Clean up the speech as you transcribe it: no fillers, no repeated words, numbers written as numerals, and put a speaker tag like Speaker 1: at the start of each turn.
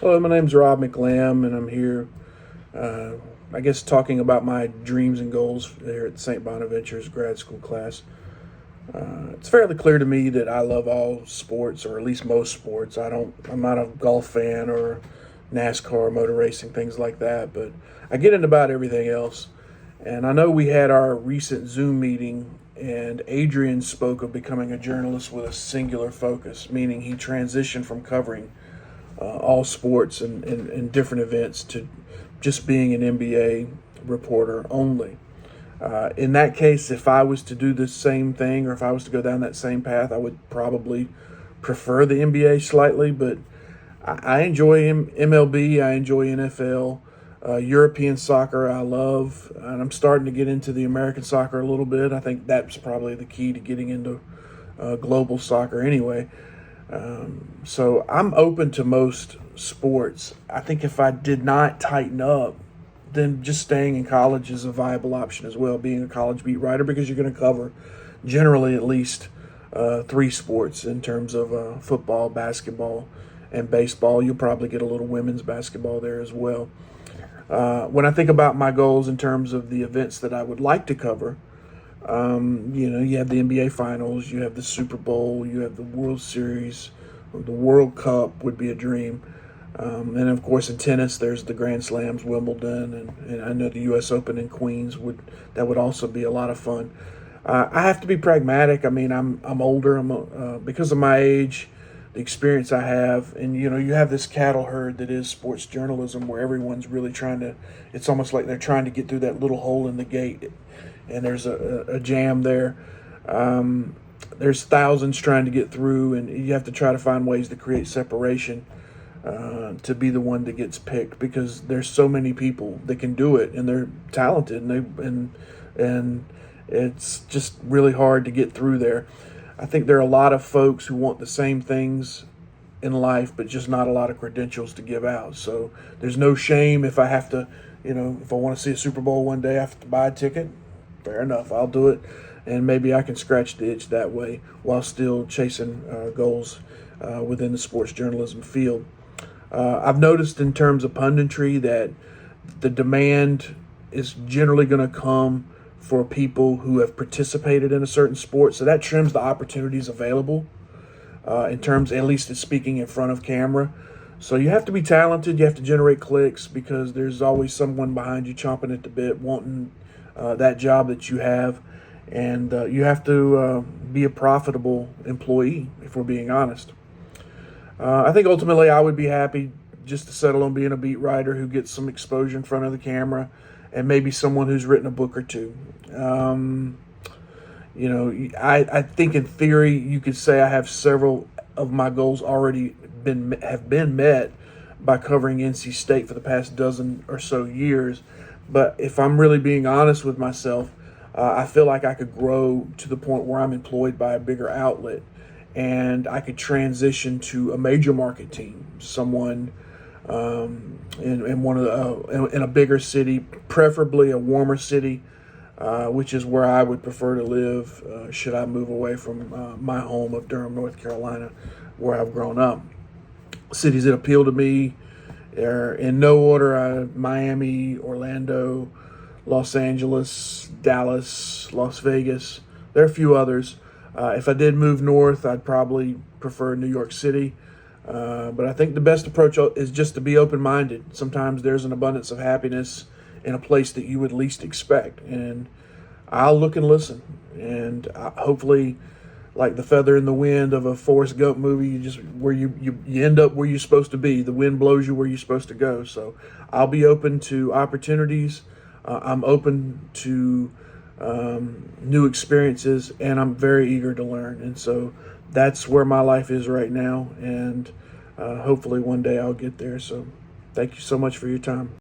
Speaker 1: Hello, my name's Rob McLam, and I'm here, uh, I guess, talking about my dreams and goals here at St. Bonaventure's grad school class. It's fairly clear to me that I love all sports, or at least most sports. I'm not a golf fan or NASCAR, motor racing, things like that, but I get into about everything else. And I know we had our recent Zoom meeting, and Adrian spoke of becoming a journalist with a singular focus, meaning he transitioned from covering all sports and different events to just being an NBA reporter only. In that case, if I was to do the same thing or if I was to go down that same path, I would probably prefer the NBA slightly, but I enjoy MLB, I enjoy NFL. European soccer, I love, and I'm starting to get into the American soccer a little bit. I think that's probably the key to getting into global soccer anyway. So I'm open to most sports. I think if I did not tighten up, then just staying in college is a viable option as well, being a college beat writer, because you're going to cover generally at least three sports in terms of football, basketball, and baseball. You'll probably get a little women's basketball there as well. When I think about my goals in terms of the events that I would like to cover, you have the NBA Finals, you have the Super Bowl, you have the World Series, the World Cup would be a dream. And of course, in tennis, there's the Grand Slams, Wimbledon, and I know the U.S. Open in Queens would also be a lot of fun. I have to be pragmatic. I mean, I'm older. Because of my age, the experience I have, and you have this cattle herd that is sports journalism, where everyone's really trying to. It's almost like they're trying to get through that little hole in the gate, and there's a jam there. There's thousands trying to get through, and you have to try to find ways to create separation to be the one that gets picked, because there's so many people that can do it, and they're talented, and it's just really hard to get through there. I think there are a lot of folks who want the same things in life, but just not a lot of credentials to give out. So there's no shame if I have to, if I want to see a Super Bowl one day, I have to buy a ticket. Fair enough, I'll do it, and maybe I can scratch the itch that way while still chasing goals within the sports journalism field. I've noticed in terms of punditry that the demand is generally going to come for people who have participated in a certain sport. So that trims the opportunities available in terms, at least, of speaking in front of camera. So you have to be talented. You have to generate clicks, because there's always someone behind you chomping at the bit, wanting that job that you have. And you have to be a profitable employee, if we're being honest. I think ultimately I would be happy just to settle on being a beat writer who gets some exposure in front of the camera, and maybe someone who's written a book or two. I think in theory you could say I have several of my goals already have been met by covering NC State for the past dozen or so years. But if I'm really being honest with myself, I feel like I could grow to the point where I'm employed by a bigger outlet, and I could transition to a major market team, someone in one of in a bigger city, preferably a warmer city, which is where I would prefer to live should I move away from my home of Durham, North Carolina, where I've grown up. Cities that appeal to me are in no order: Miami, Orlando, Los Angeles, Dallas, Las Vegas. There are a few others. If I did move north, I'd probably prefer New York City. But I think the best approach is just to be open-minded. Sometimes there's an abundance of happiness in a place that you would least expect. And I'll look and listen. And hopefully, like the feather in the wind of a Forrest Gump movie, you end up where you're supposed to be. The wind blows you where you're supposed to go. So I'll be open to opportunities. I'm open to new experiences, and I'm very eager to learn. And so that's where my life is right now, and hopefully one day I'll get there. So thank you so much for your time.